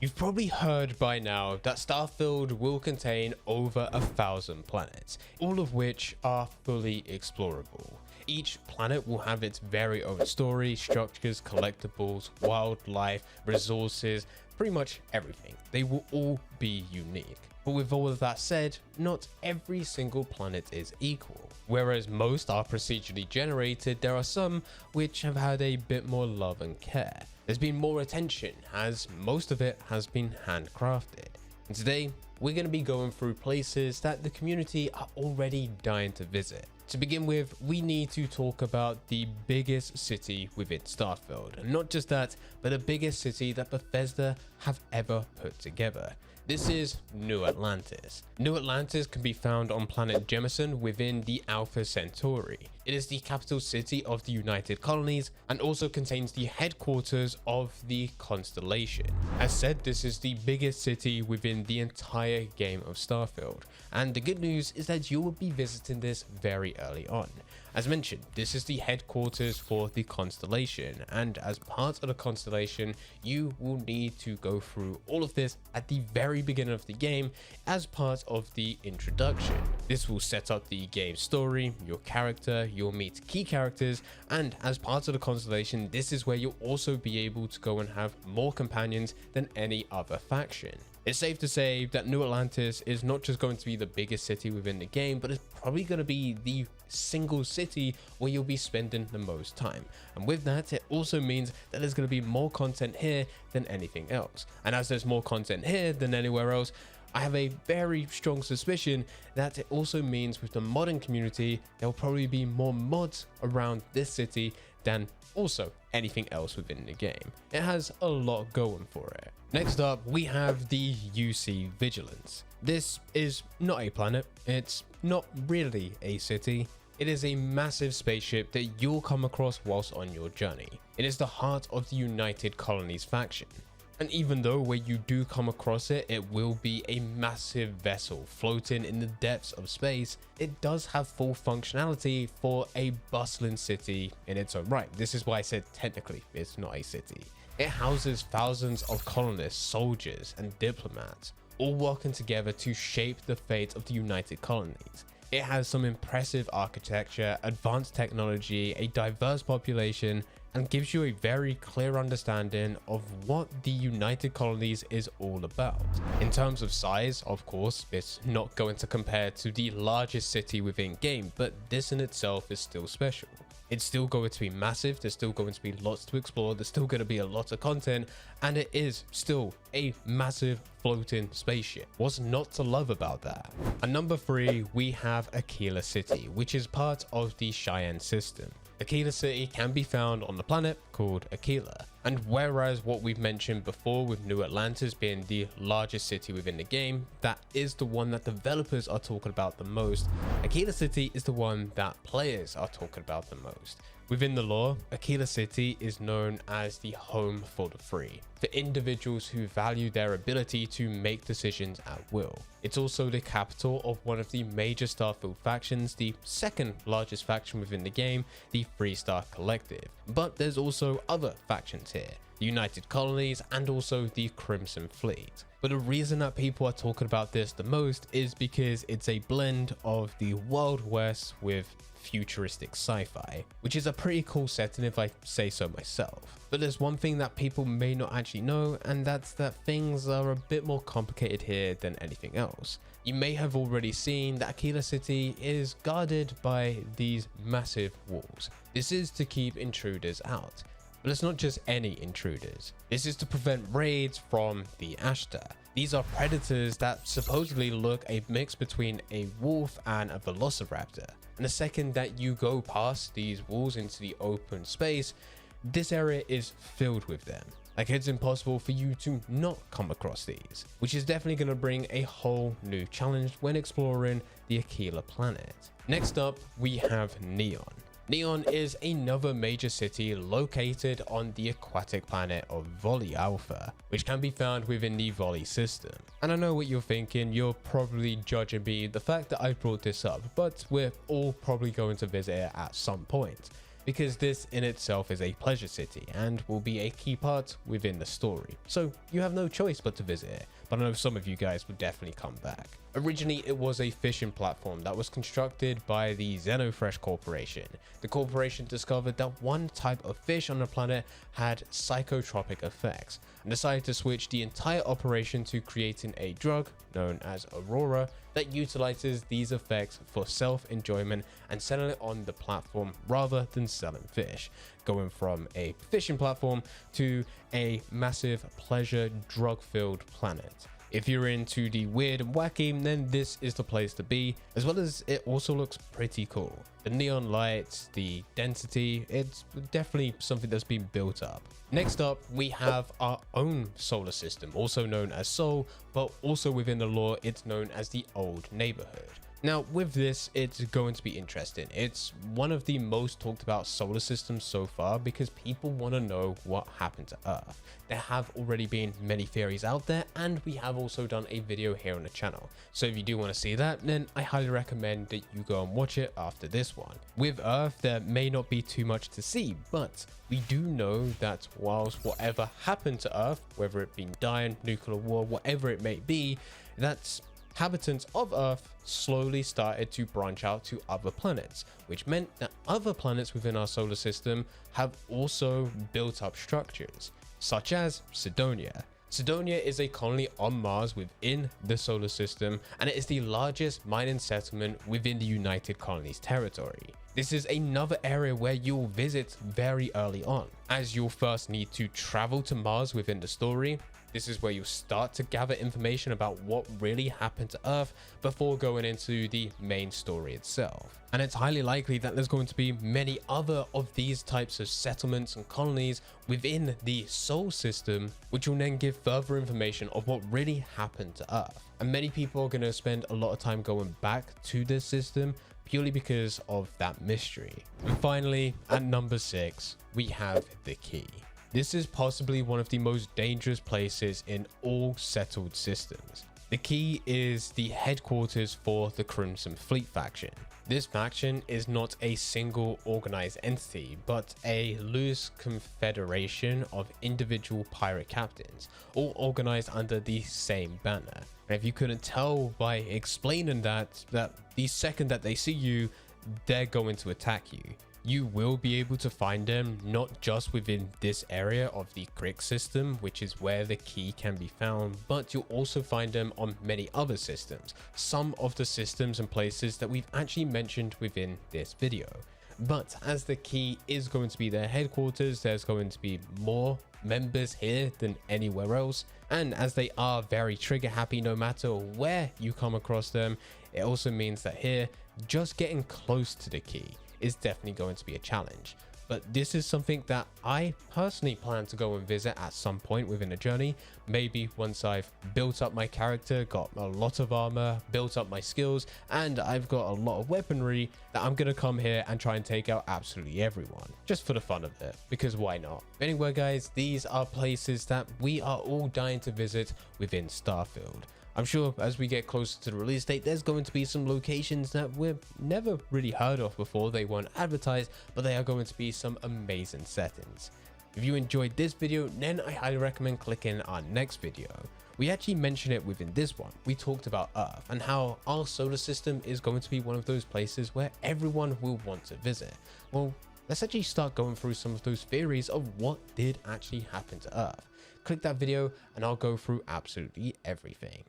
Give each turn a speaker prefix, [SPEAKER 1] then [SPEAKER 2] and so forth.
[SPEAKER 1] You've probably heard by now that Starfield will contain over 1,000 planets, all of which are fully explorable. Each planet will have its very own story, structures, collectibles, wildlife, resources, pretty much everything. They will all be unique. But with all of that said, not every single planet is equal. Whereas most are procedurally generated, there are some which have had a bit more love and care. There's been more attention, as most of it has been handcrafted. And today, we're going to be going through places that the community are already dying to visit. To begin with, we need to talk about the biggest city within Starfield. And not just that, but the biggest city that Bethesda have ever put together. This is New Atlantis. New Atlantis can be found on planet Jemison within the Alpha Centauri. It is the capital city of the United Colonies and also contains the headquarters of the constellation. As said, this is the biggest city within the entire game of Starfield. And the good news is that you will be visiting this very early on. As mentioned, this is the headquarters for the constellation, and as part of the constellation, you will need to go through all of this at the very beginning of the game as part of the introduction. This will set up the game story, your character, you'll meet key characters, and as part of the constellation, this is where you'll also be able to go and have more companions than any other faction. It's safe to say that New Atlantis is not just going to be the biggest city within the game, but it's probably going to be the single city where you'll be spending the most time. And with that, it also means that there's going to be more content here than anything else. And as there's more content here than anywhere else, I have a very strong suspicion that it also means with the modding community, there will probably be more mods around this city than also anything else within the game. It has a lot going for it. Next up, we have the UC Vigilance. This is not a planet, it's not really a city. It is a massive spaceship that you'll come across whilst on your journey. It is the heart of the United Colonies faction. And even though where you do come across it, it will be a massive vessel floating in the depths of space, it does have full functionality for a bustling city in its own right. This is why I said technically it's not a city. It houses thousands of colonists, soldiers, and diplomats, all working together to shape the fate of the United Colonies. It has some impressive architecture, advanced technology, a diverse population, and gives you a very clear understanding of what the United Colonies is all about. In terms of size, of course, it's not going to compare to the largest city within game, but this in itself is still special. It's still going to be massive, there's still going to be lots to explore, there's still going to be a lot of content, and it is still a massive floating spaceship. What's not to love about that? At number 3, we have Akila City, which is part of the Cheyenne system. Akila City can be found on the planet called Akila. And whereas what we've mentioned before with New Atlantis being the largest city within the game, that is the one that developers are talking about the most, Akila City is the one that players are talking about the most. Within the lore, Akila City is known as the home for the free, for individuals who value their ability to make decisions at will. It's also the capital of one of the major Starfield factions, the second largest faction within the game, the Freestar Collective. But there's also other factions here, the United Colonies and also the Crimson Fleet. But the reason that people are talking about this the most is because it's a blend of the Wild West with futuristic sci-fi, which is a pretty cool setting if I say so myself. But there's one thing that people may not actually know, and that's that things are a bit more complicated here than anything else. You may have already seen that Akila City is guarded by these massive walls. This is to keep intruders out. But it's not just any intruders. This is to prevent raids from the Ashtar. These are predators that supposedly look a mix between a wolf and a velociraptor. And the second that you go past these walls into the open space, this area is filled with them. Like, it's impossible for you to not come across these, which is definitely going to bring a whole new challenge when exploring the Akila planet. Next up, we have Neon. Neon is another major city located on the aquatic planet of Volley Alpha, which can be found within the Volley system. And I know what you're thinking, you're probably judging me the fact that I brought this up, but we're all probably going to visit it at some point. because this in itself is a pleasure city and will be a key part within the story. So you have no choice but to visit it, but I know some of you guys would definitely come back. Originally, it was a fishing platform that was constructed by the Xenofresh Corporation. The corporation discovered that one type of fish on the planet had psychotropic effects and decided to switch the entire operation to creating a drug known as Aurora that utilizes these effects for self-enjoyment and selling it on the platform rather than selling fish, going from a fishing platform to a massive pleasure drug-filled planet. If you're into the weird and wacky, then this is the place to be, as well as it also looks pretty cool. The neon lights, the density, it's definitely something that's been built up. Next up, we have our own solar system, also known as Sol, but also within the lore, it's known as the Old Neighborhood. Now, with this, it's going to be interesting. It's one of the most talked about solar systems so far because people want to know what happened to Earth. There have already been many theories out there, and we have also done a video here on the channel. So if you do want to see that, then I highly recommend that you go and watch it after this one. With Earth, there may not be too much to see, but we do know that whilst whatever happened to Earth, whether it be dying, nuclear war, whatever it may be, that's inhabitants of Earth slowly started to branch out to other planets, which meant that other planets within our solar system have also built up structures, such as Cydonia. Cydonia is a colony on Mars within the solar system, and it is the largest mining settlement within the United Colonies territory. This is another area where you'll visit very early on, as you'll first need to travel to Mars within the story. This is where you start to gather information about what really happened to Earth before going into the main story itself. And it's highly likely that there's going to be many other of these types of settlements and colonies within the Sol system, which will then give further information of what really happened to Earth. And many people are going to spend a lot of time going back to this system purely because of that mystery. And finally, at number 6, we have the Key. This is possibly one of the most dangerous places in all settled systems. The Key is the headquarters for the Crimson Fleet faction. This faction is not a single organized entity, but a loose confederation of individual pirate captains, all organized under the same banner. And if you couldn't tell by explaining that the second that they see you, they're going to attack you. You will be able to find them not just within this area of the Crick system, which is where the Key can be found, but you'll also find them on many other systems, some of the systems and places that we've actually mentioned within this video. But as the Key is going to be their headquarters, there's going to be more members here than anywhere else, and as they are very trigger happy no matter where you come across them, it also means that here, just getting close to the Key is definitely going to be a challenge. But this is something that I personally plan to go and visit at some point within the journey. Maybe once I've built up my character, got a lot of armor, built up my skills, and I've got a lot of weaponry, that I'm gonna come here and try and take out absolutely everyone, just for the fun of it, because why not? Anyway guys, these are places that we are all dying to visit within Starfield. I'm sure as we get closer to the release date, there's going to be some locations that we've never really heard of before. They weren't advertised, but they are going to be some amazing settings. If you enjoyed this video, then I highly recommend clicking our next video. We actually mentioned it within this one. We talked about Earth and how our solar system is going to be one of those places where everyone will want to visit. Well, let's actually start going through some of those theories of what did actually happen to Earth. Click that video and I'll go through absolutely everything.